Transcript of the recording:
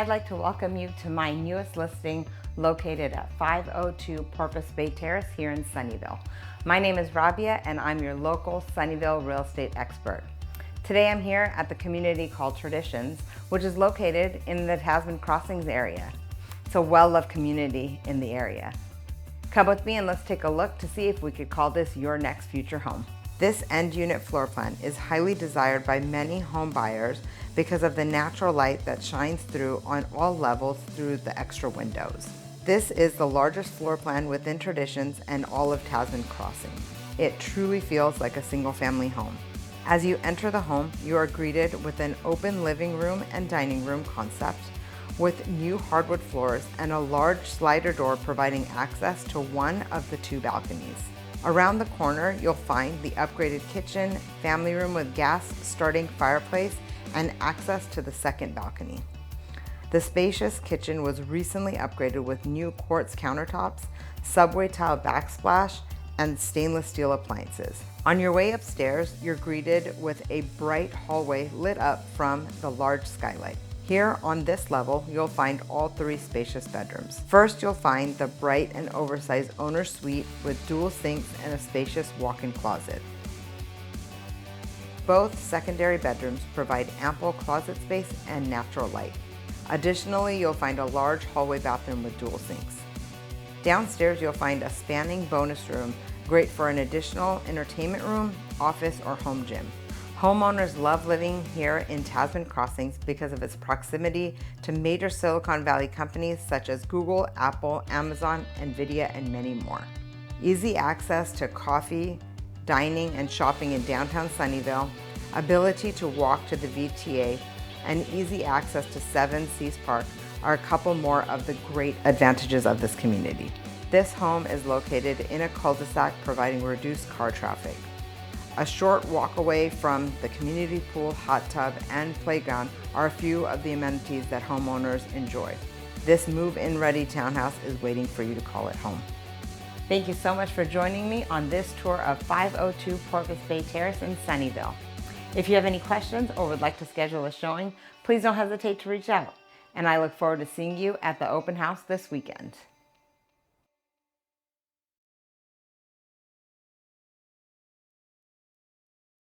I'd like to welcome you to my newest listing located at 502 Porpoise Bay Terrace here in Sunnyvale. My name is Rabia and I'm your local Sunnyvale real estate expert. Today I'm here at the community called Traditions, which is located in the Tasman Crossings area. It's a well-loved community in the area. Come with me and let's take a look to see if we could call this your next future home. This end unit floor plan is highly desired by many home buyers because of the natural light that shines through on all levels through the extra windows. This is the largest floor plan within Traditions and all of Tasman Crossing. It truly feels like a single family home. As you enter the home, you are greeted with an open living room and dining room concept with new hardwood floors and a large slider door providing access to one of the two balconies. Around the corner, you'll find the upgraded kitchen, family room with gas starting fireplace, and access to the second balcony. The spacious kitchen was recently upgraded with new quartz countertops, subway tile backsplash, and stainless steel appliances. On your way upstairs, you're greeted with a bright hallway lit up from the large skylight. Here on this level, you'll find all three spacious bedrooms. First, you'll find the bright and oversized owner's suite with dual sinks and a spacious walk-in closet. Both secondary bedrooms provide ample closet space and natural light. Additionally, you'll find a large hallway bathroom with dual sinks. Downstairs, you'll find a spanning bonus room, great for an additional entertainment room, office, or home gym. Homeowners love living here in Tasman Crossings because of its proximity to major Silicon Valley companies such as Google, Apple, Amazon, NVIDIA, and many more. Easy access to coffee, dining, and shopping in downtown Sunnyvale, ability to walk to the VTA, and easy access to 7 Seas Park are a couple more of the great advantages of this community. This home is located in a cul-de-sac providing reduced car traffic. A short walk away from the community pool, hot tub, and playground are a few of the amenities that homeowners enjoy. This move-in ready townhouse is waiting for you to call it home. Thank you so much for joining me on this tour of 502 Porpoise Bay Terrace in Sunnyvale. If you have any questions or would like to schedule a showing, please don't hesitate to reach out. And I look forward to seeing you at the open house this weekend.